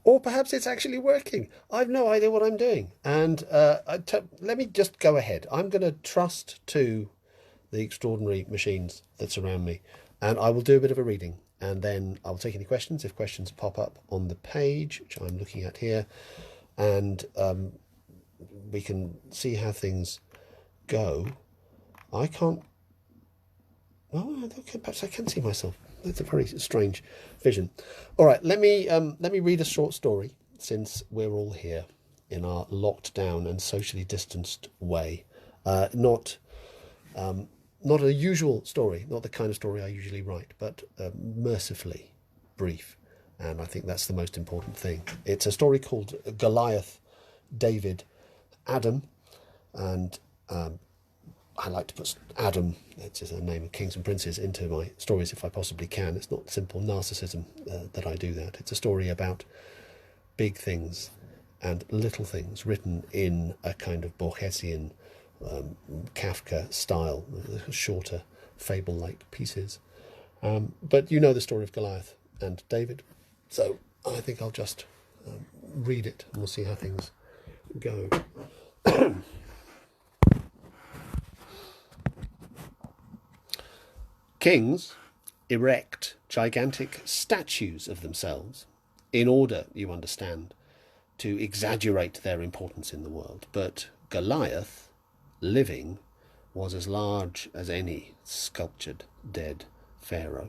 Or perhaps it's actually working. I've no idea what I'm doing. And let me just go ahead. I'm going to trust to the extraordinary machines that surround me, and I will do a bit of a reading. And then I'll take any questions if questions pop up on the page, which I'm looking at here. And we can see how things go. I can't. Well, perhaps I can see myself. That's a very strange vision. All right, let me read a short story since we're all here in our locked down and socially distanced way. Not a usual story, not the kind of story I usually write, but mercifully brief. And I think that's the most important thing. It's a story called Goliath, David, Adam, and I like to put Adam, it's just a name of kings and princes, into my stories if I possibly can. It's not simple narcissism that I do that. It's a story about big things and little things written in a kind of Borgesian, Kafka style, shorter fable-like pieces. But you know the story of Goliath and David, so I think I'll just read it and we'll see how things go. Kings erect gigantic statues of themselves in order, you understand, to exaggerate their importance in the world. But Goliath, living, was as large as any sculptured dead pharaoh.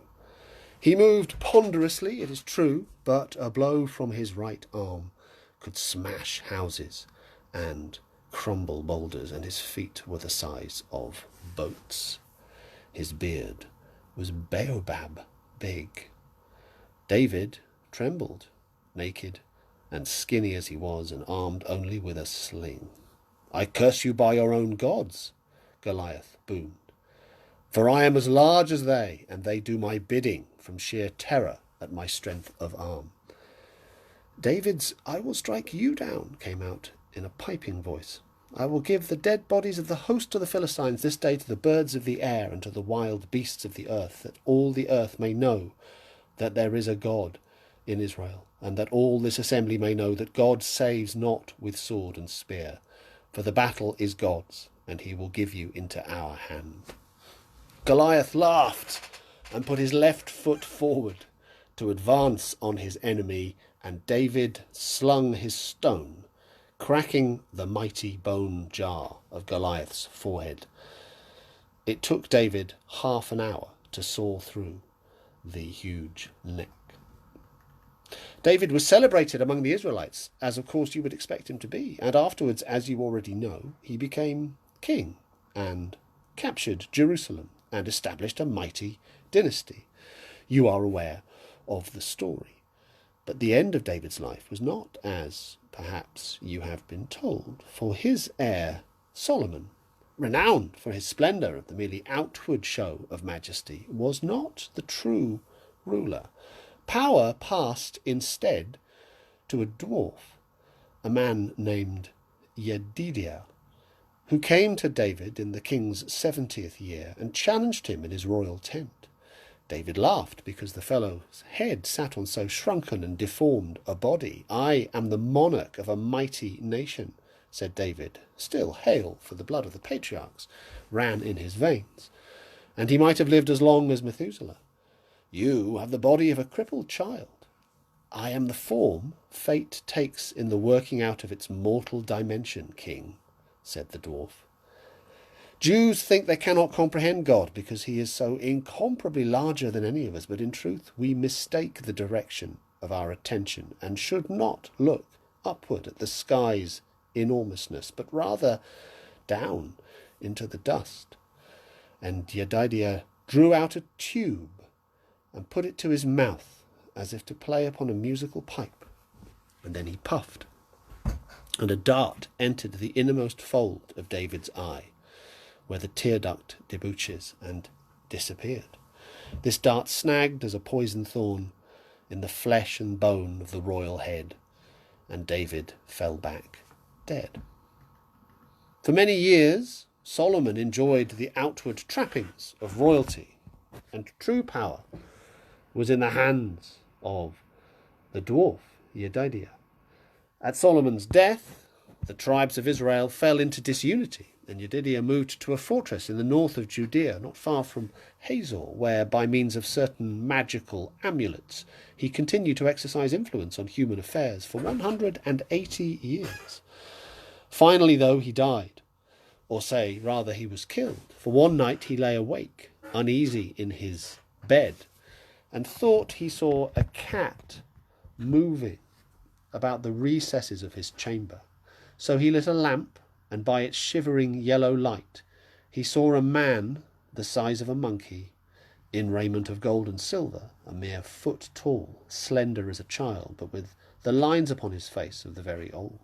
He moved ponderously, it is true, but a blow from his right arm could smash houses and crumble boulders, and his feet were the size of boats. His beard was baobab big. David trembled, naked and skinny as he was, and armed only with a sling. "I curse you by your own gods," Goliath boomed, "for I am as large as they, and they do my bidding from sheer terror at my strength of arm." David's "I will strike you down" came out in a piping voice. "I will give the dead bodies of the host of the Philistines this day to the birds of the air and to the wild beasts of the earth, that all the earth may know that there is a God in Israel, and that all this assembly may know that God saves not with sword and spear, for the battle is God's, and he will give you into our hand." Goliath laughed and put his left foot forward to advance on his enemy, and David slung his stone, cracking the mighty bone jar of Goliath's forehead. It took David half an hour to saw through the huge neck. David was celebrated among the Israelites, as of course you would expect him to be, and afterwards, as you already know, he became king and captured Jerusalem and established a mighty dynasty. You are aware of the story. But the end of David's life was not as perhaps you have been told, for his heir Solomon, renowned for his splendour of the merely outward show of majesty, was not the true ruler. Power passed instead to a dwarf, a man named Yedidiah, who came to David in the king's 70th year and challenged him in his royal tent. David laughed because the fellow's head sat on so shrunken and deformed a body. "I am the monarch of a mighty nation," said David, still hale, for the blood of the patriarchs ran in his veins, and he might have lived as long as Methuselah. "You have the body of a crippled child. I am the form fate takes in the working out of its mortal dimension, king," said the dwarf. "Jews think they cannot comprehend God because he is so incomparably larger than any of us, but in truth we mistake the direction of our attention and should not look upward at the sky's enormousness, but rather down into the dust." And Yedidiah drew out a tube and put it to his mouth as if to play upon a musical pipe, and then he puffed, and a dart entered the innermost fold of David's eye, where the tear duct debouches, and disappeared. This dart snagged as a poison thorn in the flesh and bone of the royal head, and David fell back dead. For many years Solomon enjoyed the outward trappings of royalty, and true power was in the hands of the dwarf, Yedidiah. At Solomon's death, the tribes of Israel fell into disunity, and Yedidiah moved to a fortress in the north of Judea, not far from Hazor, where, by means of certain magical amulets, he continued to exercise influence on human affairs for 180 years. Finally, though, he died, or say, rather, he was killed, for one night he lay awake, uneasy in his bed, and thought he saw a cat moving about the recesses of his chamber. So he lit a lamp, and by its shivering yellow light he saw a man the size of a monkey, in raiment of gold and silver, a mere foot tall, slender as a child, but with the lines upon his face of the very old.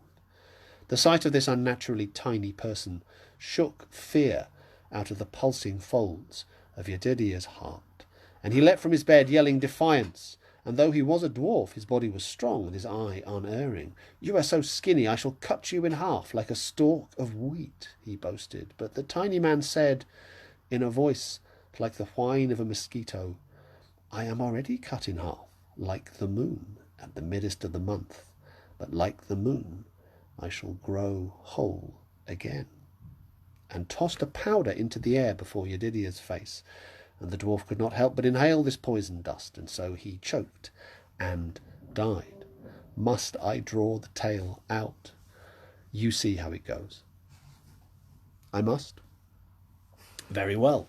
The sight of this unnaturally tiny person shook fear out of the pulsing folds of Yedidiah's heart, and he leapt from his bed, yelling defiance. And though he was a dwarf, his body was strong, and his eye unerring. "You are so skinny, I shall cut you in half like a stalk of wheat," he boasted. But the tiny man said, in a voice like the whine of a mosquito, "I am already cut in half, like the moon at the midst of the month, but like the moon I shall grow whole again," and tossed a powder into the air before Yedidiah's face. And the dwarf could not help but inhale this poison dust, and so he choked and died. Must I draw the tale out? You see how it goes. I must. Very well.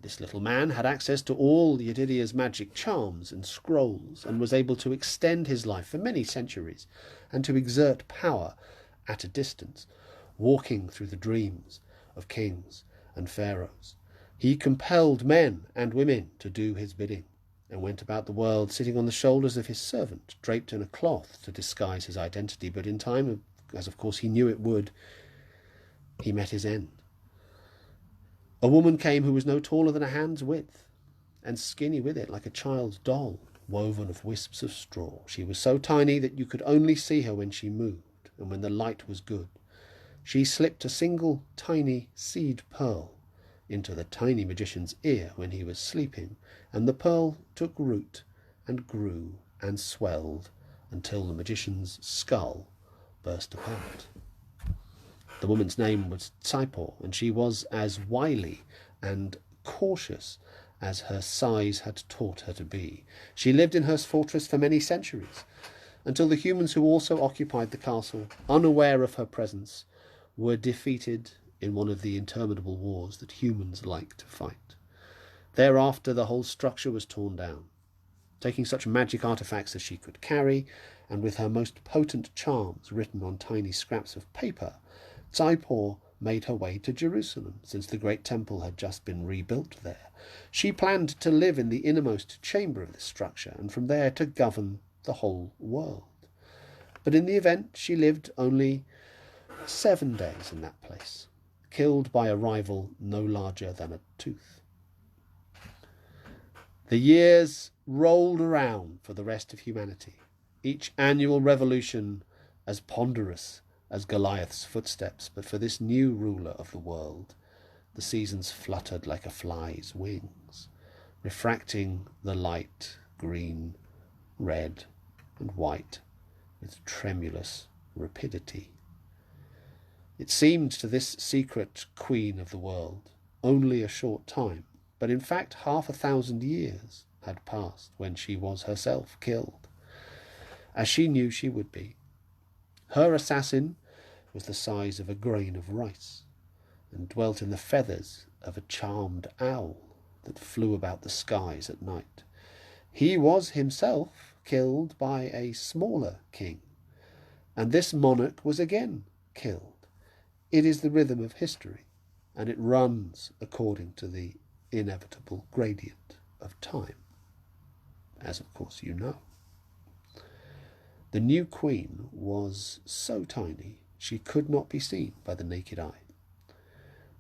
This little man had access to all Yedidiah's magic charms and scrolls, and was able to extend his life for many centuries, and to exert power at a distance, walking through the dreams of kings and pharaohs. He compelled men and women to do his bidding, and went about the world sitting on the shoulders of his servant, draped in a cloth to disguise his identity. But in time, as of course he knew it would, he met his end. A woman came who was no taller than a hand's width, and skinny with it, like a child's doll, woven of wisps of straw. She was so tiny that you could only see her when she moved, and when the light was good. She slipped a single tiny seed pearl into the tiny magician's ear when he was sleeping, and the pearl took root and grew and swelled until the magician's skull burst apart. The woman's name was V.E.C.T.O.R, and she was as wily and cautious as her size had taught her to be. She lived in her fortress for many centuries, until the humans who also occupied the castle, unaware of her presence, were defeated in one of the interminable wars that humans like to fight. Thereafter the whole structure was torn down. Taking such magic artifacts as she could carry, and with her most potent charms written on tiny scraps of paper, V.E.C.T.O.R made her way to Jerusalem, since the great temple had just been rebuilt there. She planned to live in the innermost chamber of this structure, and from there to govern the whole world. But in the event she lived only 7 days in that place, killed by a rival no larger than a tooth. The years rolled around for the rest of humanity, each annual revolution as ponderous as Goliath's footsteps, but for this new ruler of the world, the seasons fluttered like a fly's wings, refracting the light green, red, and white with tremulous rapidity. It seemed to this secret queen of the world only a short time, but in fact 500 years had passed when she was herself killed, as she knew she would be. Her assassin was the size of a grain of rice, and dwelt in the feathers of a charmed owl that flew about the skies at night. He was himself killed by a smaller king, and this monarch was again killed. It is the rhythm of history, and it runs according to the inevitable gradient of time, as of course you know. The new queen was so tiny she could not be seen by the naked eye,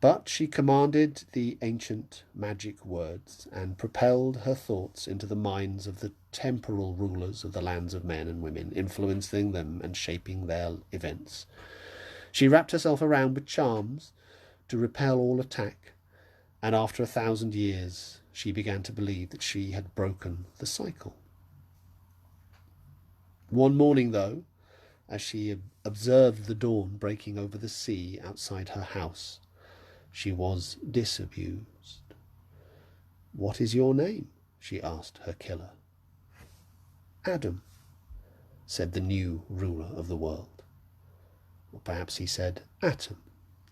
but she commanded the ancient magic words and propelled her thoughts into the minds of the temporal rulers of the lands of men and women, influencing them and shaping their events. She wrapped herself around with charms to repel all attack, and after 1,000 years she began to believe that she had broken the cycle. One morning, though, as she observed the dawn breaking over the sea outside her house, she was disabused. "What is your name?" she asked her killer. "Adam," said the new ruler of the world. Or perhaps he said Atom,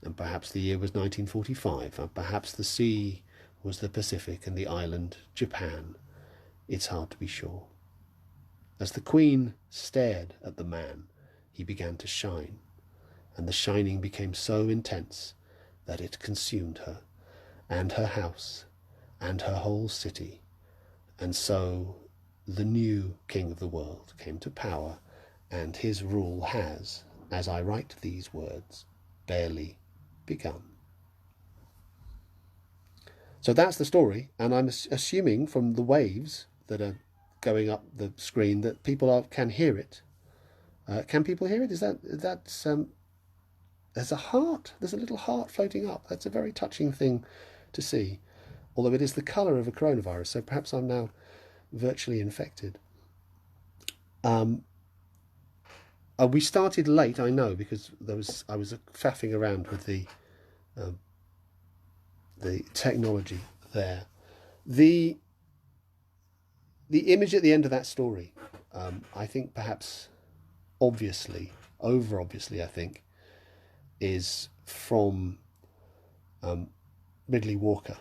and perhaps the year was 1945, and perhaps the sea was the Pacific and the island Japan. It's hard to be sure. As the Queen stared at the man, he began to shine, and the shining became so intense that it consumed her, and her house, and her whole city. And so the new king of the world came to power, and his rule has, as I write these words, barely begun. So that's the story, and I'm assuming from the waves that are going up the screen that people can hear it. Can people hear it? There's a heart. There's a little heart floating up. That's a very touching thing to see. Although it is the colour of a coronavirus, so perhaps I'm now virtually infected. We started late, I know, because I was faffing around with the technology there. The image at the end of that story, I think perhaps over obviously, I think, is from Ridley Walker,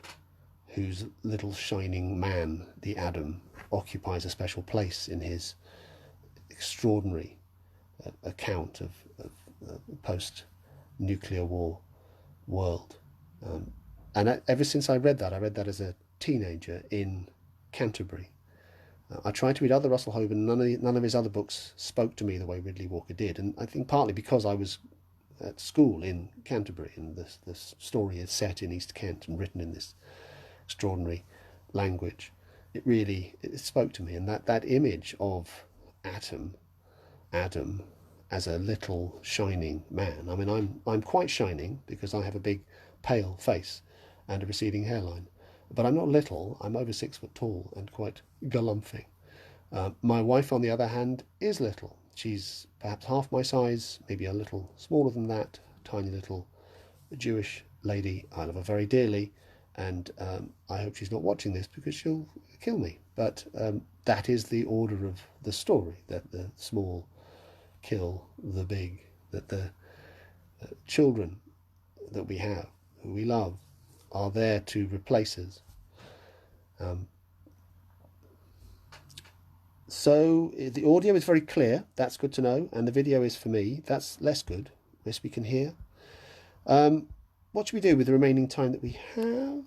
whose little shining man, the Adam, occupies a special place in his extraordinary account of post-nuclear war world. And ever since I read that as a teenager in Canterbury. I tried to read other Russell Hoban, none of his other books spoke to me the way Ridley Walker did, and I think partly because I was at school in Canterbury, and this story is set in East Kent and written in this extraordinary language. It spoke to me, and that image of Adam as a little shining man. I mean, I'm quite shining because I have a big pale face and a receding hairline, but I'm not little. I'm over 6 foot tall and quite galumphing. My wife, on the other hand, is little. She's perhaps half my size, maybe a little smaller than that, tiny little Jewish lady I love her very dearly, and I hope she's not watching this because she'll kill me. But that is the order of the story, that the small kill the big, that the children that we have, who we love, are there to replace us. So the audio is very clear, that's good to know, and the video is, for me, that's less good. Yes, we can hear. What should we do with the remaining time that we have?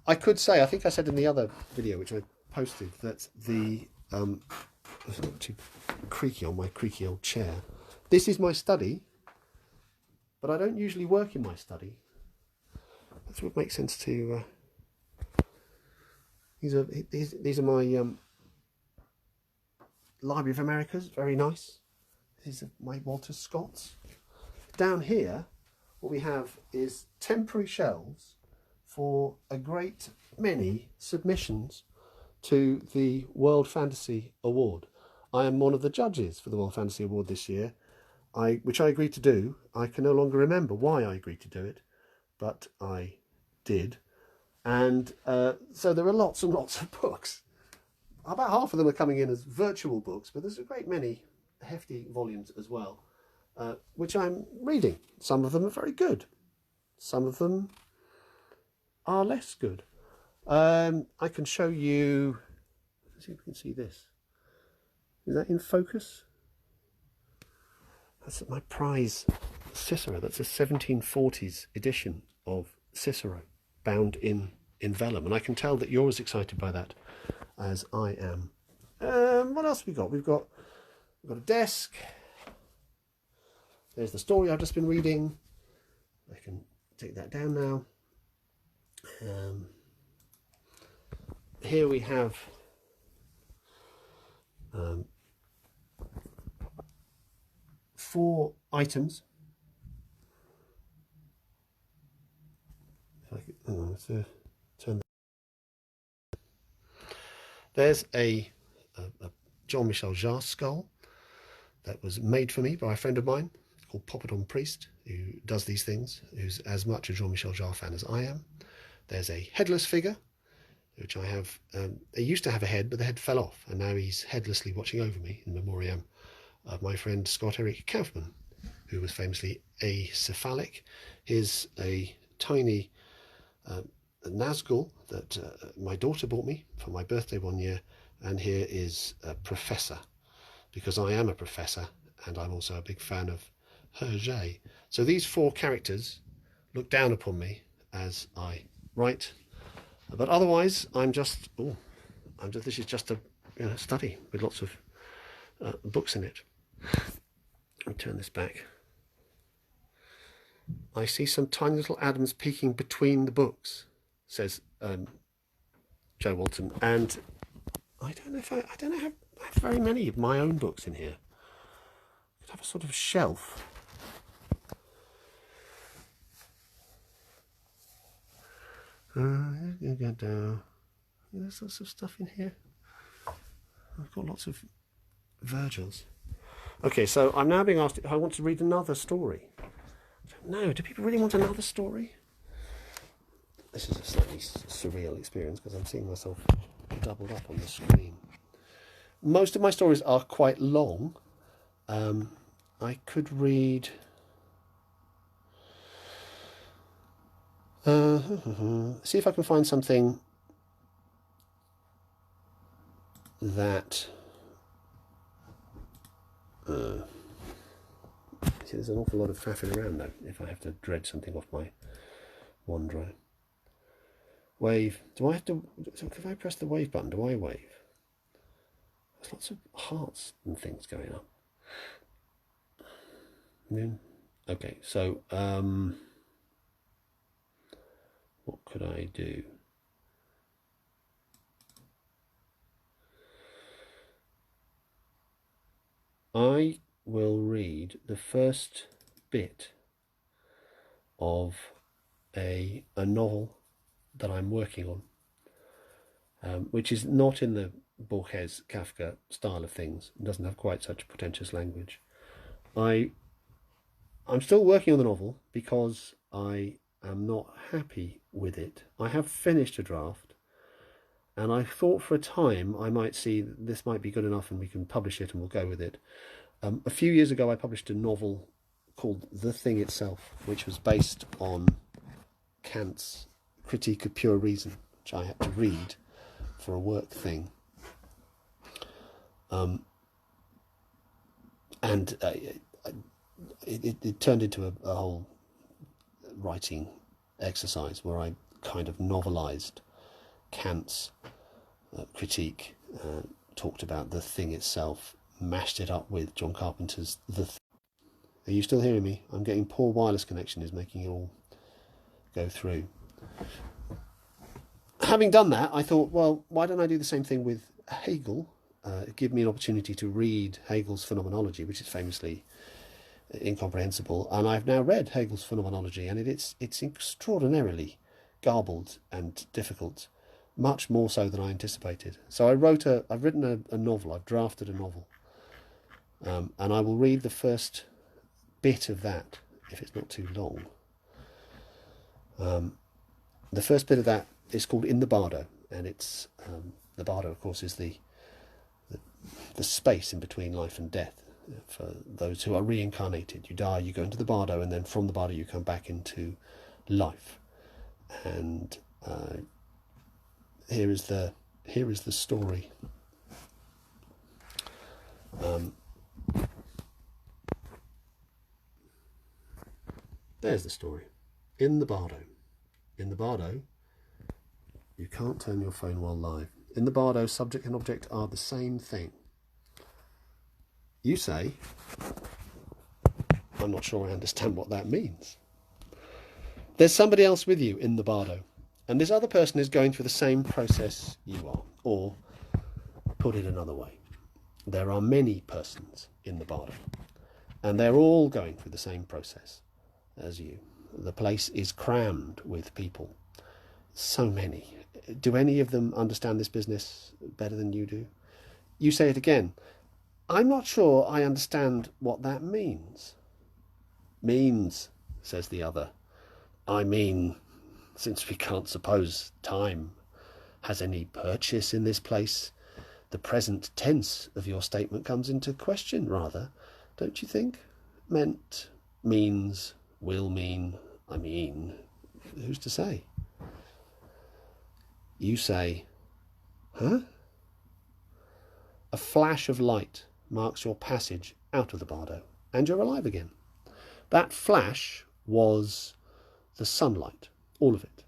I could say, I think I said in the other video which I posted, that it's not too creaky on my creaky old chair. This is my study, but I don't usually work in my study. That would make sense to. These are my Library of Americas, very nice. These are my Walter Scotts. Down here, what we have is temporary shelves for a great many submissions to the World Fantasy Award. I am one of the judges for the World Fantasy Award this year, which I agreed to do. I can no longer remember why I agreed to do it, but I did. And so there are lots and lots of books. About half of them are coming in as virtual books, but there's a great many hefty volumes as well, which I'm reading. Some of them are very good. Some of them are less good. I can show you. Let's see if we can see this. Is that in focus? That's my prize Cicero. That's a 1740s edition of Cicero, bound in vellum, and I can tell that you're as excited by that as I am. What else have we got? We've got a desk. There's the story I've just been reading. I can take that down now. Here we have four items. If I could, let's turn. There's a Jean-Michel Jarre skull that was made for me by a friend of mine called Poppadom Priest, who does these things, who's as much a Jean-Michel Jarre fan as I am. There's a headless figure, which I have. He used to have a head, but the head fell off, and now he's headlessly watching over me in memoriam of my friend Scott Eric Kaufman, who was famously acephalic. Here's a tiny Nazgul that my daughter bought me for my birthday one year, and here is a professor, because I am a professor and I'm also a big fan of Hergé. So these four characters look down upon me as I write, but otherwise this is just a study with lots of books in it. Let me turn this back. I see some tiny little atoms peeking between the books, says Joe Walton, and I don't have very many of my own books in here. I could have a sort of shelf. There's lots of stuff in here. I've got lots of Virgils. Okay, so I'm now being asked if I want to read another story. No, do people really want another story? This is a slightly surreal experience because I'm seeing myself doubled up on the screen. Most of my stories are quite long. I could read... see if I can find something that... see, there's an awful lot of faffing around though, if I have to dredge something off my OneDrive. Wave. Do I have to... So if I press the wave button, do I wave? There's lots of hearts and things going up. Okay, so what could I do? I will read the first bit of a novel that I'm working on, which is not in the Borges Kafka style of things. It doesn't have quite such pretentious language. I'm still working on the novel because I am not happy with it. I have finished a draft, and I thought for a time I might see this might be good enough and we can publish it and we'll go with it. A few years ago I published a novel called The Thing Itself, which was based on Kant's Critique of Pure Reason, which I had to read for a work thing. It turned into a whole writing exercise where I kind of novelized Kant's critique, talked about the thing itself, mashed it up with John Carpenter's The Thing. Are you still hearing me? I'm getting poor wireless connection is making it all go through. Having done that, I thought, well, why don't I do the same thing with Hegel? Give me an opportunity to read Hegel's Phenomenology, which is famously incomprehensible, and I've now read Hegel's Phenomenology, and it's extraordinarily garbled and difficult, much more so than I anticipated. So I've written a novel, I've drafted a novel, and I will read the first bit of that, if it's not too long. The first bit of that is called In the Bardo, and it's the Bardo, of course, is the space in between life and death. For those who are reincarnated, you die, you go into the Bardo, and then from the Bardo you come back into life. And here is the story. There's the story. In the Bardo. In the Bardo, you can't turn your phone while live. In the Bardo, subject and object are the same thing. You say, I'm not sure I understand what that means. There's somebody else with you in the Bardo, and this other person is going through the same process you are. Or, put it another way, there are many persons in the Bardo, and they're all going through the same process as you. The place is crammed with people. So many. Do any of them understand this business better than you do? You say it again. I'm not sure I understand what that means. Means, says the other. I mean, since we can't suppose time has any purchase in this place, the present tense of your statement comes into question, rather, don't you think? Meant, means, will mean, I mean, who's to say? You say, huh? A flash of light marks your passage out of the bardo, and you're alive again. That flash was the sunlight, all of it.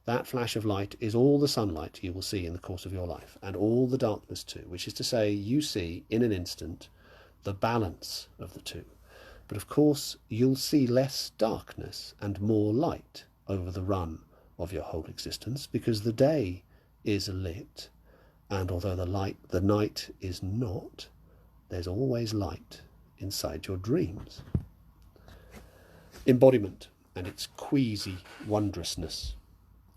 That flash of light is all the sunlight you will see in the course of your life, and all the darkness too, which is to say, you see in an instant the balance of the two. But of course, you'll see less darkness and more light over the run of your whole existence, because the day is lit, and although the night is not, there's always light inside your dreams. Embodiment and its queasy wondrousness.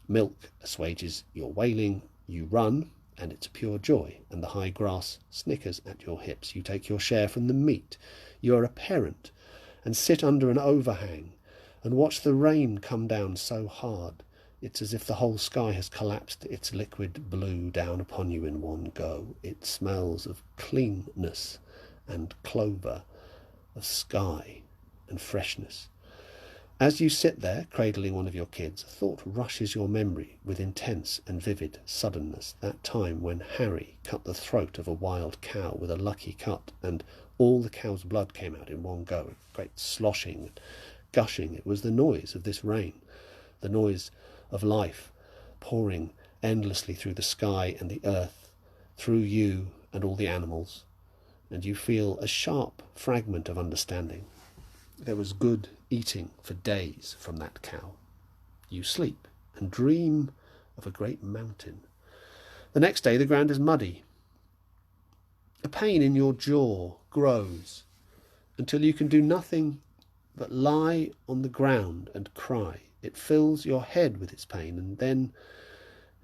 Milk assuages your wailing, you run, and it's a pure joy, and the high grass snickers at your hips. You take your share from the meat. You are a parent, and sit under an overhang, and watch the rain come down so hard, it's as if the whole sky has collapsed its liquid blue down upon you in one go. It smells of cleanness and clover, of sky and freshness. As you sit there, cradling one of your kids, a thought rushes your memory with intense and vivid suddenness. That time when Harry cut the throat of a wild cow with a lucky cut, and all the cow's blood came out in one go, a great sloshing, gushing. It was the noise of this rain, the noise of life pouring endlessly through the sky and the earth, through you and all the animals, and you feel a sharp fragment of understanding. There was good eating for days from that cow. You sleep and dream of a great mountain. The next day the ground is muddy. A pain in your jaw grows until you can do nothing but lie on the ground and cry. It fills your head with its pain, and then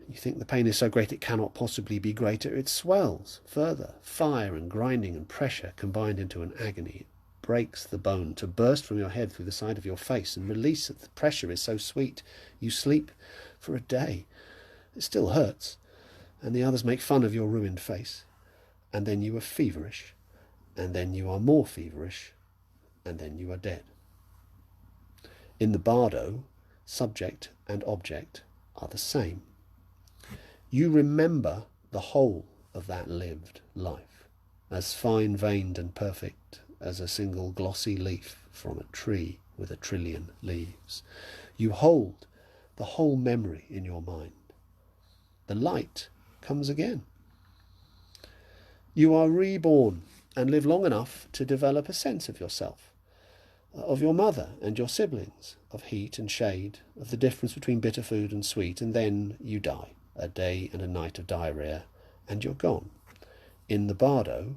you think the pain is so great it cannot possibly be greater. It swells further. Fire and grinding and pressure combined into an agony. It breaks the bone to burst from your head through the side of your face, and release of the pressure is so sweet. You sleep for a day. It still hurts, and the others make fun of your ruined face. And then you are feverish, and then you are more feverish, and then you are dead. In the bardo, subject and object are the same. You remember the whole of that lived life, as fine-veined and perfect as a single glossy leaf from a tree with 1,000,000,000,000 leaves. You hold the whole memory in your mind. The light comes again. You are reborn and live long enough to develop a sense of yourself, of your mother and your siblings, of heat and shade, of the difference between bitter food and sweet, and then you die, a day and a night of diarrhea, and you're gone. In the bardo,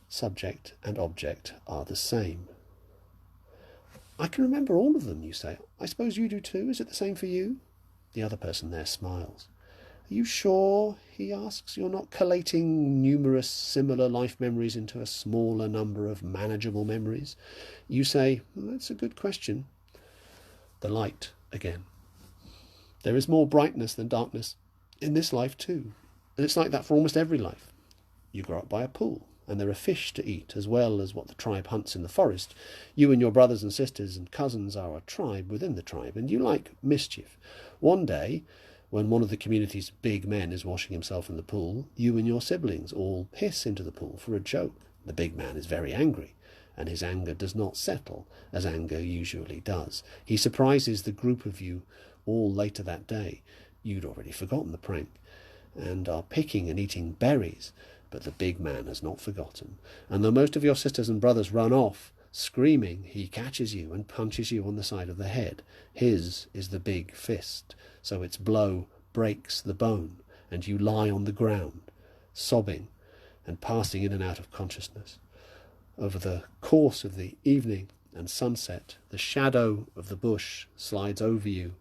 subject and object are the same. I can remember all of them, you say. I suppose you do too. Is it the same for you? The other person there smiles. Are you sure, he asks, you're not collating numerous similar life memories into a smaller number of manageable memories? You say, that's a good question. The light again. There is more brightness than darkness in this life too. And it's like that for almost every life. You grow up by a pool, and there are fish to eat, as well as what the tribe hunts in the forest. You and your brothers and sisters and cousins are a tribe within the tribe, and you like mischief. One day, when one of the community's big men is washing himself in the pool, you and your siblings all hiss into the pool for a joke. The big man is very angry, and his anger does not settle, as anger usually does. He surprises the group of you all later that day. You'd already forgotten the prank, and are picking and eating berries, but the big man has not forgotten. And though most of your sisters and brothers run off, screaming, he catches you and punches you on the side of the head. His is the big fist, so its blow breaks the bone, and you lie on the ground, sobbing and passing in and out of consciousness. Over the course of the evening and sunset, the shadow of the bush slides over you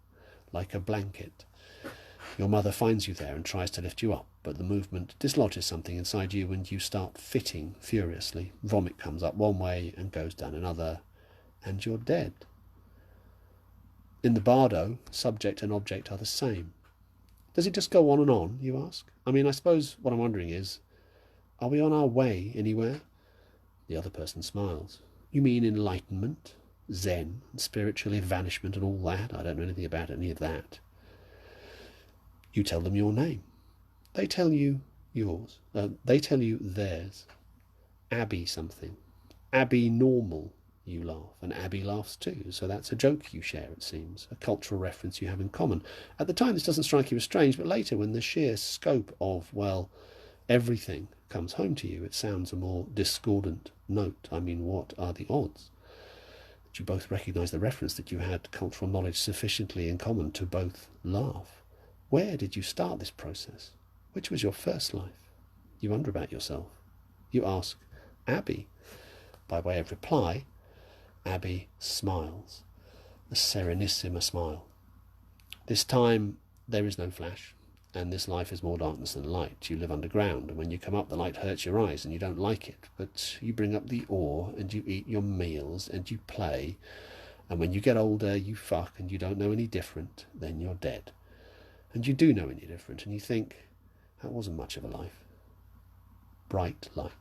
like a blanket. Your mother finds you there and tries to lift you up, but the movement dislodges something inside you and you start fitting furiously. Vomit comes up one way and goes down another, and you're dead. In the bardo, subject and object are the same. Does it just go on, you ask? I mean, I suppose what I'm wondering is, are we on our way anywhere? The other person smiles. You mean enlightenment, Zen, spiritual evanishment and all that? I don't know anything about any of that. You tell them your name. They tell you yours. They tell you theirs. Abby something. Abby normal, you laugh. And Abby laughs too. So that's a joke you share, it seems. A cultural reference you have in common. At the time, this doesn't strike you as strange, but later, when the sheer scope of, well, everything comes home to you, it sounds a more discordant note. I mean, what are the odds that you both recognise the reference, that you had cultural knowledge sufficiently in common to both laugh? Where did you start this process? Which was your first life? You wonder about yourself. You ask Abby. By way of reply, Abby smiles, a serenissima smile. This time there is no flash, and this life is more darkness than light. You live underground, and when you come up, the light hurts your eyes, and you don't like it. But you bring up the ore, and you eat your meals, and you play, and when you get older, you fuck, and you don't know any different, then you're dead. And you do know any different, and you think, that wasn't much of a life. Bright light.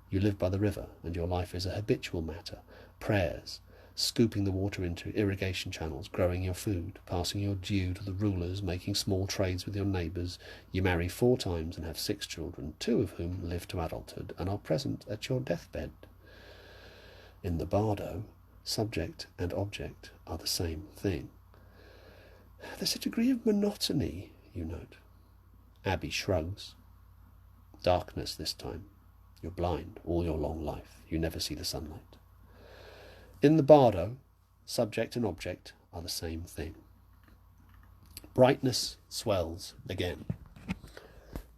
You live by the river, and your life is a habitual matter. Prayers, scooping the water into irrigation channels, growing your food, passing your due to the rulers, making small trades with your neighbours. You marry 4 times and have 6 children, 2 of whom live to adulthood and are present at your deathbed. In the bardo, subject and object are the same thing. There's a degree of monotony, you note. Abby shrugs. Darkness this time. You're blind all your long life. You never see the sunlight. In the bardo, subject and object are the same thing. Brightness swells again.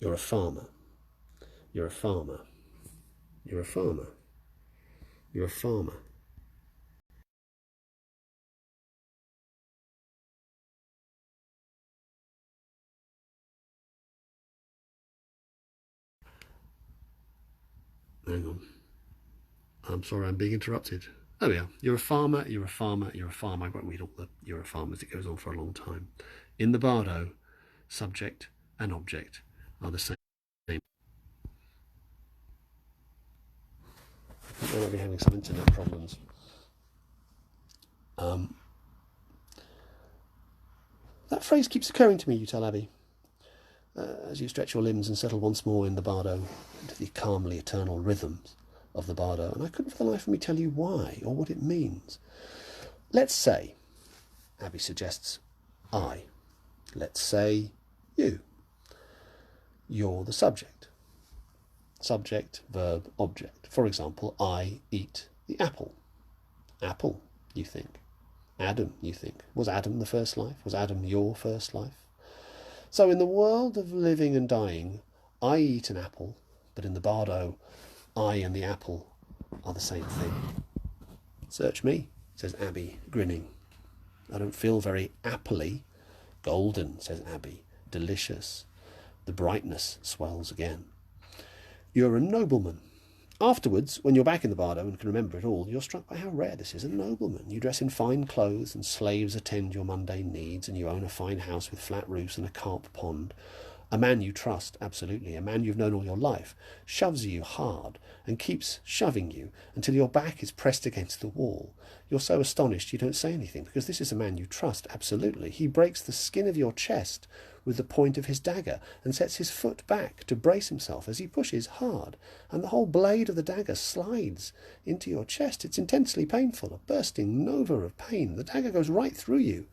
You're a farmer. You're a farmer. You're a farmer. You're a farmer. Hang on. I'm sorry, I'm being interrupted. There we are. You're a farmer, you're a farmer, you're a farmer. I won't read all the you're a farmer as it goes on for a long time. In the bardo, subject and object are the same. I might be having some internet problems. That phrase keeps occurring to me, you tell Abby, as you stretch your limbs and settle once more in the bardo, into the calmly eternal rhythms of the bardo, and I couldn't for the life of me tell you why or what it means. Let's say, Abby suggests, I. Let's say you. You're the subject. Subject, verb, object. For example, I eat the apple. Apple, you think. Adam, you think. Was Adam the first life? Was Adam your first life? So in the world of living and dying, I eat an apple, but in the bardo, I and the apple are the same thing. Search me, says Abby, grinning. I don't feel very appley. Golden, says Abby, delicious. The brightness swells again. You're a nobleman. Afterwards, when you're back in the bardo and can remember it all, you're struck by how rare this is. A nobleman. You dress in fine clothes and slaves attend your mundane needs, and you own a fine house with flat roofs and a carp pond. A man you trust, absolutely, a man you've known all your life, shoves you hard and keeps shoving you until your back is pressed against the wall. You're so astonished you don't say anything, because this is a man you trust, absolutely. He breaks the skin of your chest with the point of his dagger and sets his foot back to brace himself as he pushes hard, and the whole blade of the dagger slides into your chest. It's intensely painful, a bursting nova of pain. The dagger goes right through you.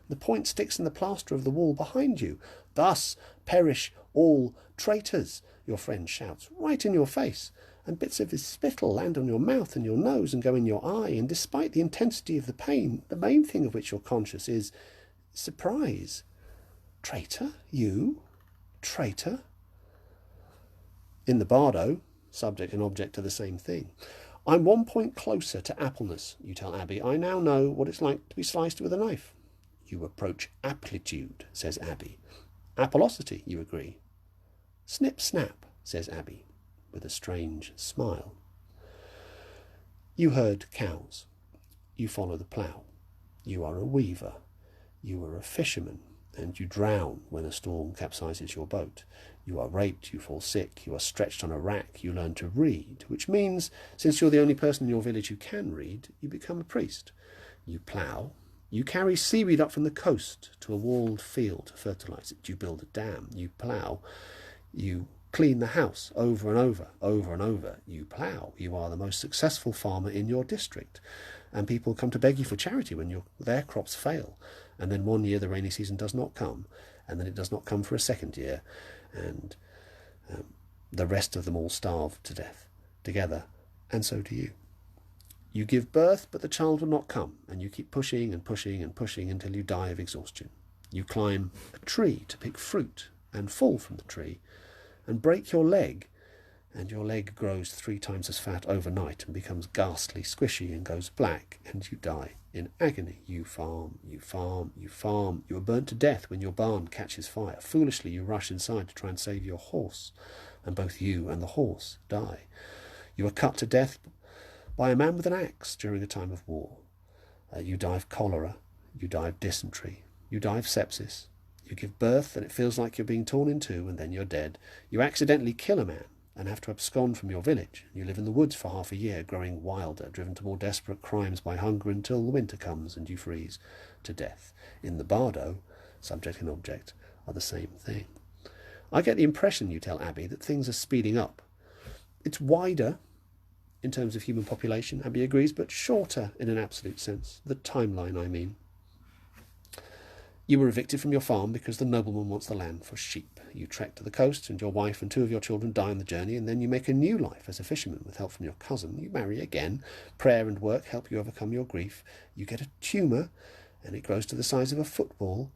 The point sticks in the plaster of the wall behind you. Thus perish all traitors, your friend shouts, right in your face, and bits of his spittle land on your mouth and your nose and go in your eye, and despite the intensity of the pain, the main thing of which you're conscious is surprise. Traitor? You? Traitor? In the bardo, subject and object are the same thing. I'm 1 point closer to appleness, you tell Abby. I now know what it's like to be sliced with a knife. You approach aptitude, says Abby. Apolosity, you agree. Snip, snap, says Abby, with a strange smile. You herd cows. You follow the plough. You are a weaver. You are a fisherman, and you drown when a storm capsizes your boat. You are raped, you fall sick, you are stretched on a rack, you learn to read, which means, since you're the only person in your village who can read, you become a priest. You plough. You carry seaweed up from the coast to a walled field to fertilise it. You build a dam. You plough. You clean the house over and over, over and over. You plough. You are the most successful farmer in your district. And people come to beg you for charity when their crops fail. And then one year the rainy season does not come. And then it does not come for a second year. And the rest of them all starve to death together. And so do you. You give birth, but the child will not come, and you keep pushing and pushing and pushing until you die of exhaustion. You climb a tree to pick fruit and fall from the tree and break your leg, and your leg grows 3 times as fat overnight and becomes ghastly squishy and goes black, and you die in agony. You farm, you farm, you farm. You are burnt to death when your barn catches fire. Foolishly you rush inside to try and save your horse, and both you and the horse die. You are cut to death by a man with an axe during a time of war. You die of cholera, you die of dysentery, you die of sepsis. You give birth and it feels like you're being torn in two, and then you're dead. You accidentally kill a man and have to abscond from your village. You live in the woods for half a year, growing wilder, driven to more desperate crimes by hunger until the winter comes and you freeze to death. In the bardo, subject and object are the same thing. I get the impression, you tell Abby, that things are speeding up. It's wider in terms of human population, Abby agrees, but shorter in an absolute sense. The timeline, I mean. You were evicted from your farm because the nobleman wants the land for sheep. You trek to the coast, and your wife and 2 of your children die on the journey, and then you make a new life as a fisherman with help from your cousin. You marry again. Prayer and work help you overcome your grief. You get a tumour, and it grows to the size of a football.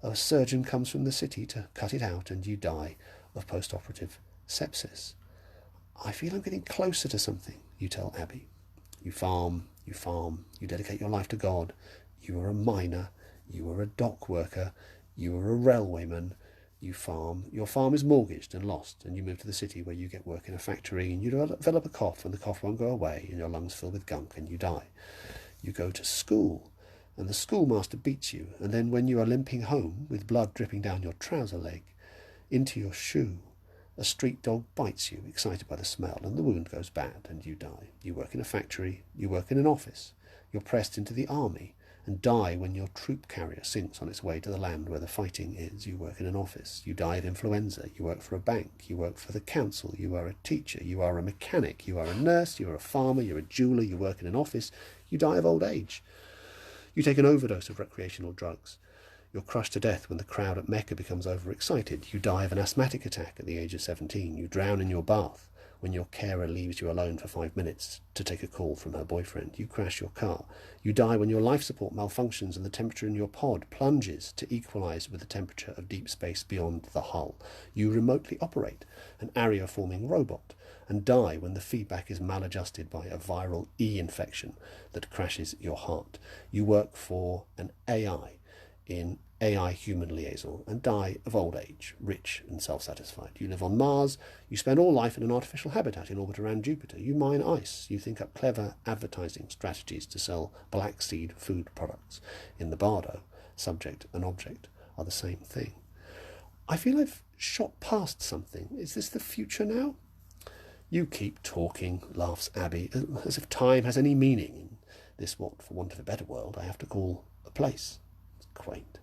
A surgeon comes from the city to cut it out, and you die of post-operative sepsis. I feel I'm getting closer to something, you tell Abby. You farm, you dedicate your life to God. You are a miner, you are a dock worker, you are a railwayman. You farm, your farm is mortgaged and lost, and you move to the city where you get work in a factory, and you develop a cough, and the cough won't go away, and your lungs fill with gunk, and you die. You go to school, and the schoolmaster beats you, and then when you are limping home, with blood dripping down your trouser leg, into your shoe, a street dog bites you, excited by the smell, and the wound goes bad, and you die. You work in a factory, you work in an office. You're pressed into the army, and die when your troop carrier sinks on its way to the land where the fighting is. You work in an office. You die of influenza. You work for a bank. You work for the council. You are a teacher. You are a mechanic. You are a nurse. You are a farmer. You're a jeweller. You work in an office. You die of old age. You take an overdose of recreational drugs. You're crushed to death when the crowd at Mecca becomes overexcited. You die of an asthmatic attack at the age of 17. You drown in your bath when your carer leaves you alone for 5 minutes to take a call from her boyfriend. You crash your car. You die when your life support malfunctions and the temperature in your pod plunges to equalise with the temperature of deep space beyond the hull. You remotely operate an area-forming robot and die when the feedback is maladjusted by a viral E-infection that crashes your heart. You work for an AI in AI-human liaison and die of old age, rich and self-satisfied. You live on Mars. You spend all life in an artificial habitat in orbit around Jupiter. You mine ice. You think up clever advertising strategies to sell black seed food products. In the bardo, subject and object are the same thing. I feel I've shot past something. Is this the future now? You keep talking, laughs Abby, as if time has any meaning in this, what, for want of a better word, I have to call a place. Quaint.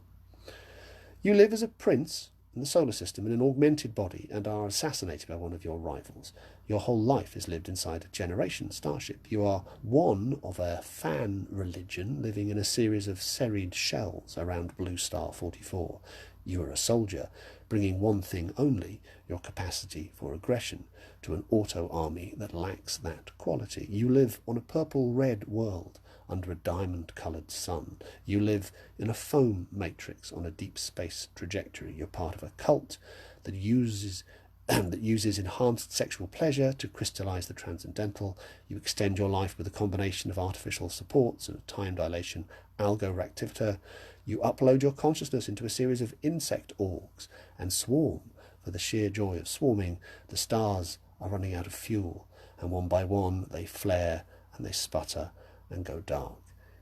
You live as a prince in the solar system in an augmented body and are assassinated by one of your rivals. Your whole life is lived inside a generation starship. You are one of a fan religion living in a series of serried shells around Blue Star 44. You are a soldier, bringing one thing only, your capacity for aggression, to an auto-army that lacks that quality. You live on a purple-red world under a diamond-coloured sun. You live in a foam matrix on a deep space trajectory. You're part of a cult that uses that uses enhanced sexual pleasure to crystallize the transcendental. You extend your life with a combination of artificial supports and time dilation algoreactivity. You upload your consciousness into a series of insect orgs and swarm. For the sheer joy of swarming, the stars are running out of fuel, and one by one they flare and they sputter and go dark.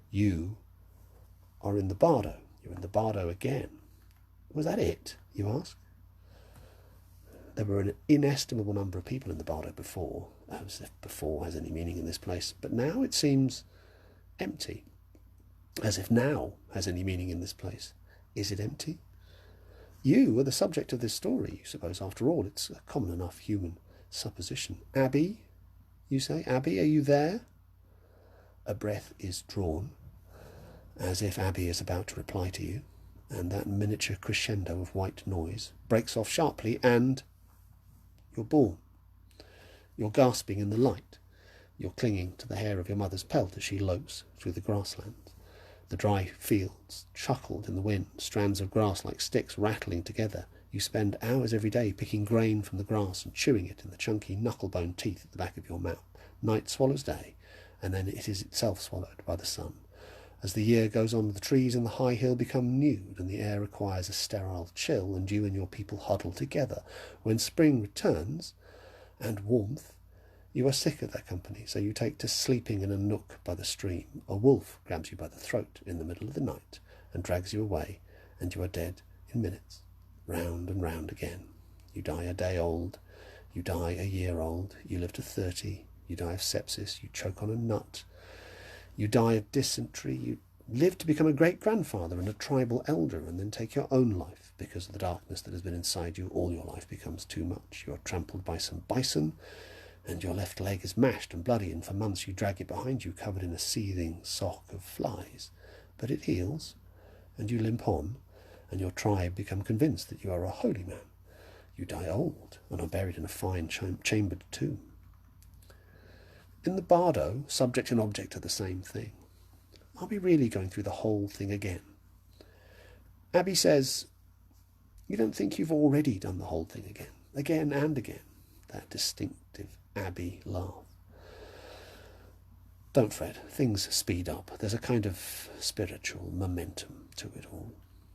You are in the bardo. You're in the bardo again. Was that it, you ask? There were an inestimable number of people in the bardo before, as if before has any meaning in this place, but now it seems empty, as if now has any meaning in this place. Is it empty? You are the subject of this story, you suppose. After all, it's a common enough human supposition. Abby, you say? Abby, are you there? A breath is drawn, as if Abby is about to reply to you, and that miniature crescendo of white noise breaks off sharply, and you're born. You're gasping in the light. You're clinging to the hair of your mother's pelt as she lopes through the grasslands. The dry fields chuckled in the wind, strands of grass like sticks rattling together. You spend hours every day picking grain from the grass and chewing it in the chunky knuckle-bone teeth at the back of your mouth. Night swallows day, and then it is itself swallowed by the sun. As the year goes on, the trees in the high hill become nude, and the air acquires a sterile chill, and you and your people huddle together. When spring returns, and warmth, you are sick of their company, so you take to sleeping in a nook by the stream. A wolf grabs you by the throat in the middle of the night and drags you away, and you are dead in minutes, round and round again. You die a day old, you die a year old, you live to 30, you die of sepsis, you choke on a nut, you die of dysentery, you live to become a great-grandfather and a tribal elder, and then take your own life. Because of the darkness that has been inside you, all your life becomes too much. You are trampled by some bison, and your left leg is mashed and bloody, and for months you drag it behind you, covered in a seething sock of flies. But it heals, and you limp on, and your tribe become convinced that you are a holy man. You die old, and are buried in a fine chambered tomb. In the bardo, subject and object are the same thing. Are we really going through the whole thing again? Abby says, you don't think you've already done the whole thing again? Again and again. That distinctive Abby laugh. Don't fret, things speed up. There's a kind of spiritual momentum to it all.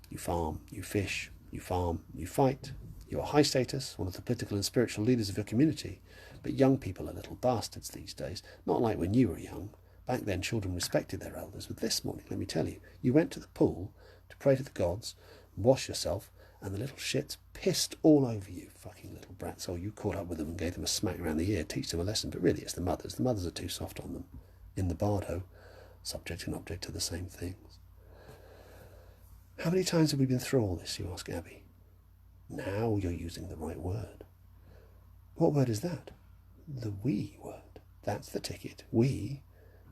You farm, you fish, you farm, you fight. You are high status, one of the political and spiritual leaders of your community. But young people are little bastards these days, not like when you were young. Back then children respected their elders, but this morning, let me tell you, you went to the pool to pray to the gods, wash yourself, and the little shits pissed all over you, fucking little brats. Oh, you caught up with them and gave them a smack around the ear, teach them a lesson, but really it's the mothers. The mothers are too soft on them. In the bardo, subject and object are the same things. How many times have we been through all this, you ask Abby? Now you're using the right word. What word is that? The we word. That's the ticket. We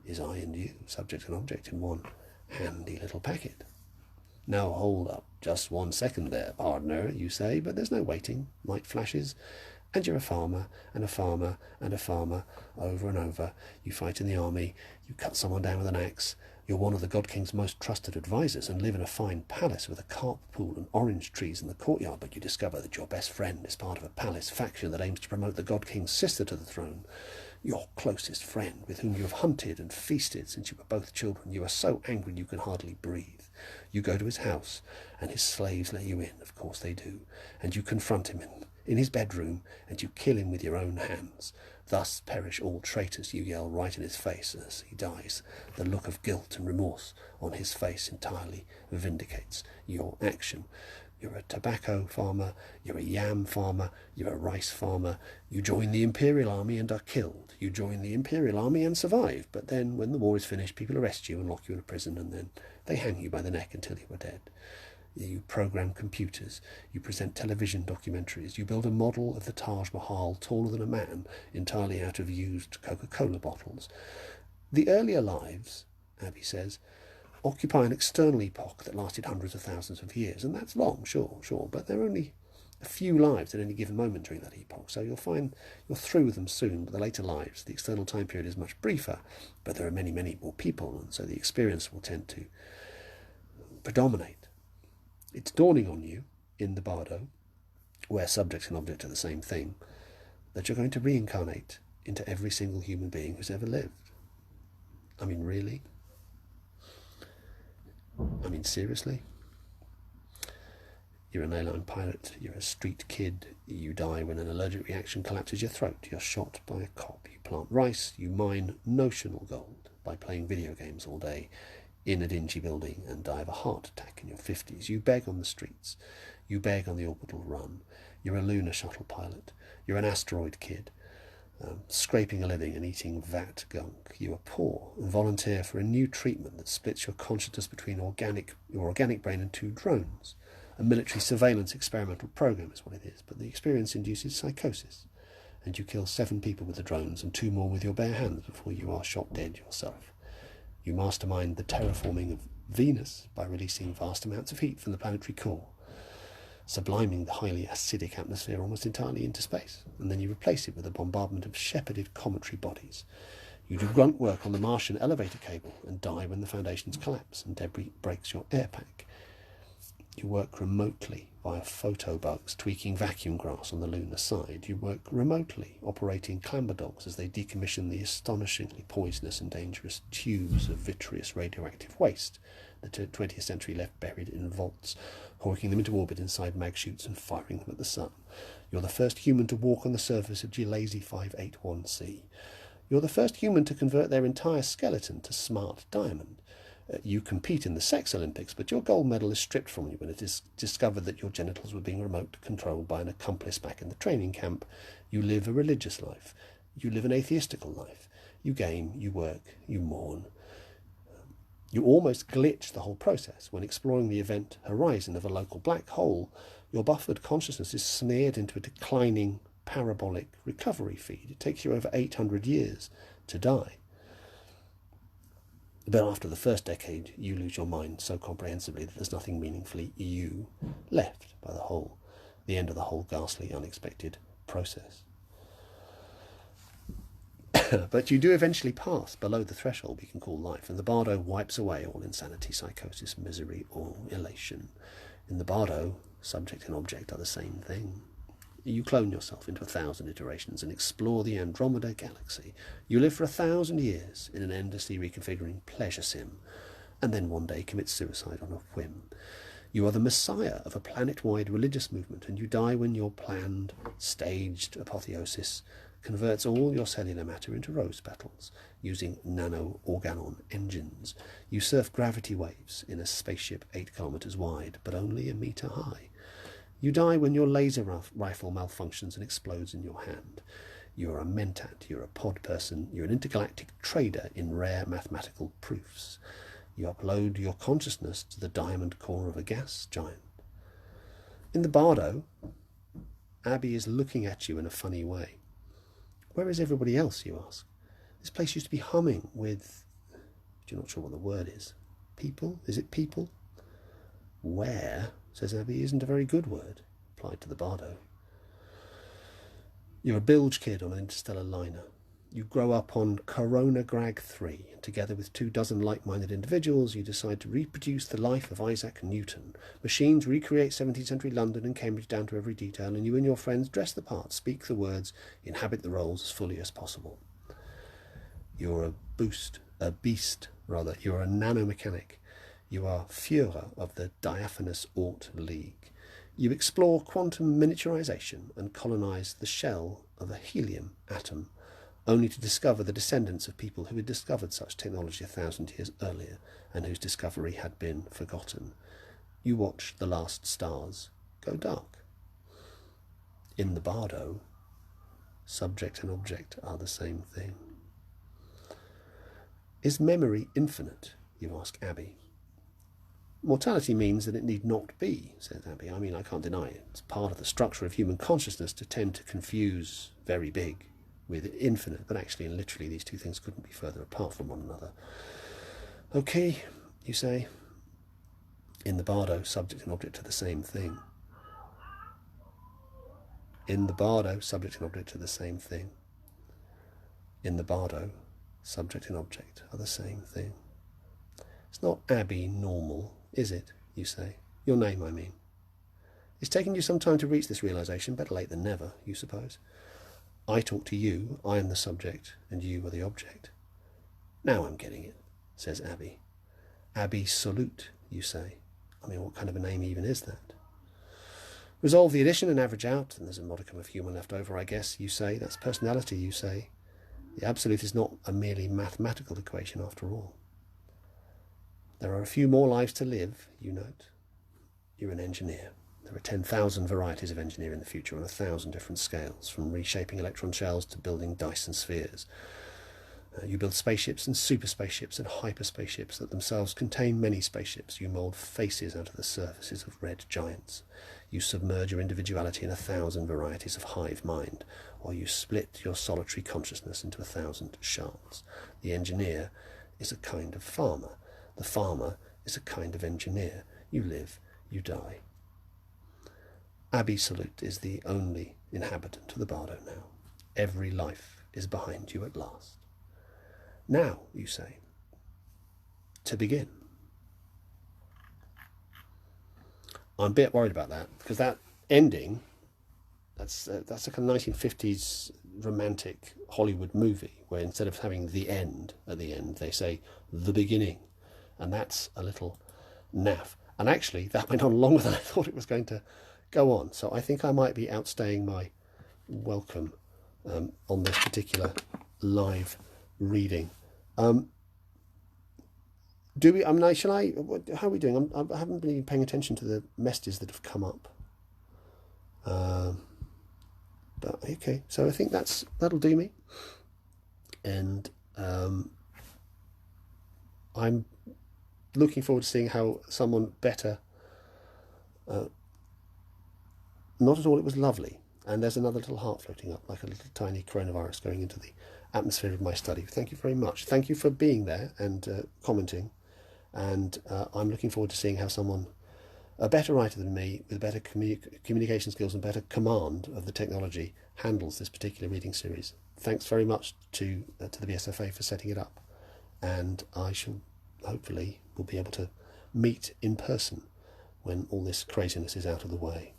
is I and you, subject and object in one handy little packet. Now hold up, just 1 second there, partner, you say, but there's no waiting. Light flashes, and you're a farmer, and a farmer, and a farmer, over and over. You fight in the army, you cut someone down with an axe. You're one of the God King's most trusted advisors and live in a fine palace with a carp pool and orange trees in the courtyard, but you discover that your best friend is part of a palace faction that aims to promote the God King's sister to the throne. Your closest friend, with whom you have hunted and feasted since you were both children. You are so angry you can hardly breathe. You go to his house, and his slaves let you in, of course they do, and you confront him in his bedroom, and you kill him with your own hands. Thus perish all traitors, you yell right in his face as he dies. The look of guilt and remorse on his face entirely vindicates your action. You're a tobacco farmer, you're a yam farmer, you're a rice farmer. You join the Imperial Army and are killed. You join the Imperial Army and survive. But then, when the war is finished, people arrest you and lock you in a prison, and then they hang you by the neck until you are dead. You program computers, you present television documentaries, you build a model of the Taj Mahal taller than a man, entirely out of used Coca-Cola bottles. The earlier lives, Abby says, occupy an external epoch that lasted hundreds of thousands of years, and that's long, sure, but there are only a few lives at any given moment during that epoch, so you'll find you're through with them soon. But the later lives, the external time period is much briefer, but there are many, many more people, and so the experience will tend to predominate. It's dawning on you, in the bardo, where subject and object are the same thing, that you're going to reincarnate into every single human being who's ever lived. I mean, really? I mean, seriously? You're an airline pilot, you're a street kid, you die when an allergic reaction collapses your throat, you're shot by a cop, you plant rice, you mine notional gold by playing video games all day in a dingy building and die of a heart attack in your 50s, you beg on the streets, you beg on the orbital run, you're a lunar shuttle pilot, you're an asteroid kid, scraping a living and eating vat gunk. You are poor and volunteer for a new treatment that splits your consciousness between your organic brain and two drones. A military surveillance experimental program is what it is, but the experience induces psychosis, and you kill 7 people with the drones and 2 more with your bare hands before you are shot dead yourself. You mastermind the terraforming of Venus by releasing vast amounts of heat from the planetary core, subliming the highly acidic atmosphere almost entirely into space, and then you replace it with a bombardment of shepherded cometary bodies. You do grunt work on the Martian elevator cable and die when the foundations collapse and debris breaks your air pack. You work remotely via photobugs, tweaking vacuum grass on the lunar side. You work remotely, operating clamber dogs as they decommission the astonishingly poisonous and dangerous tubes of vitreous radioactive waste the 20th century left buried in vaults, hawking them into orbit inside mag chutes and firing them at the sun. You're the first human to walk on the surface of Gilesi 581c. You're the first human to convert their entire skeleton to smart diamond. You compete in the sex Olympics, but your gold medal is stripped from you when it is discovered that your genitals were being remote controlled by an accomplice back in the training camp. You live a religious life. You live an atheistical life. You game, you work, you mourn. You almost glitch the whole process when exploring the event horizon of a local black hole. Your buffered consciousness is smeared into a declining parabolic recovery feed. It takes you over 800 years to die. But after the first decade, you lose your mind so comprehensively that there's nothing meaningfully you left by the end of the whole ghastly, unexpected process. But you do eventually pass below the threshold we can call life, and the bardo wipes away all insanity, psychosis, misery, or elation. In the bardo, subject and object are the same thing. You clone yourself into 1,000 iterations and explore the Andromeda galaxy. You live for 1,000 years in an endlessly reconfiguring pleasure sim, and then one day commit suicide on a whim. You are the messiah of a planet-wide religious movement, and you die when your planned, staged apotheosis converts all your cellular matter into rose petals, using nano-organon engines. You surf gravity waves in a spaceship 8 kilometers wide, but only a meter high. You die when your laser rifle malfunctions and explodes in your hand. You're a mentat, you're a pod person, you're an intergalactic trader in rare mathematical proofs. You upload your consciousness to the diamond core of a gas giant. In the bardo, Abby is looking at you in a funny way. Where is everybody else, you ask? This place used to be humming with... You're not sure what the word is. People? Is it people? Where, says Abby, isn't a very good word, applied to the bardo. You're a bilge kid on an interstellar liner. You grow up on Corona Grag 3, and together with 24 like-minded individuals, you decide to reproduce the life of Isaac Newton. Machines recreate 17th century London and Cambridge down to every detail, and you and your friends dress the part, speak the words, inhabit the roles as fully as possible. You're a beast, you're a nanomechanic. You are Führer of the diaphanous Oort League. You explore quantum miniaturization and colonize the shell of a helium atom, only to discover the descendants of people who had discovered such technology 1,000 years earlier and whose discovery had been forgotten. You watch the last stars go dark. In the bardo, subject and object are the same thing. Is memory infinite, you ask Abby. Mortality means that it need not be, says Abby. I mean, I can't deny it. It's part of the structure of human consciousness to tend to confuse very big with infinite, but actually and literally these two things couldn't be further apart from one another. Okay, you say. In the bardo, subject and object are the same thing. In the bardo, subject and object are the same thing. In the bardo, subject and object are the same thing. It's not Abby normal, is it, you say? Your name, I mean. It's taken you some time to reach this realization, better late than never, you suppose. I talk to you, I am the subject, and you are the object. Now I'm getting it, says Abby. Absolute, you say. I mean, what kind of a name even is that? Resolve the addition and average out, and there's a modicum of humour left over, I guess, you say. That's personality, you say. The absolute is not a merely mathematical equation after all. There are a few more lives to live, you note. You're an engineer. There are 10,000 varieties of engineer in the future on 1,000 different scales, from reshaping electron shells to building Dyson spheres. You build spaceships and super spaceships and hyper spaceships that themselves contain many spaceships. You mould faces out of the surfaces of red giants. You submerge your individuality in 1,000 varieties of hive mind, or you split your solitary consciousness into 1,000 shards. The engineer is a kind of farmer. The farmer is a kind of engineer. You live, you die. Absolute is the only inhabitant of the Bardo now. Every life is behind you at last. Now, you say, to begin. I'm a bit worried about that, because that ending, that's like a 1950s romantic Hollywood movie, where instead of having the end at the end, they say the beginning, and that's a little naff. And actually, that went on longer than I thought it was going to go on, so I think I might be outstaying my welcome on this particular live reading. Do we? I mean, shall I? How are we doing? I haven't been paying attention to the messages that have come up. But okay, so I think that'll do me. And I'm looking forward to seeing how someone better. Not at all. It was lovely. And there's another little heart floating up, like a little tiny coronavirus going into the atmosphere of my study. Thank you very much. Thank you for being there and commenting. And I'm looking forward to seeing how someone, a better writer than me, with better communication skills and better command of the technology, handles this particular reading series. Thanks very much to the BSFA for setting it up. And I shall hopefully will be able to meet in person when all this craziness is out of the way.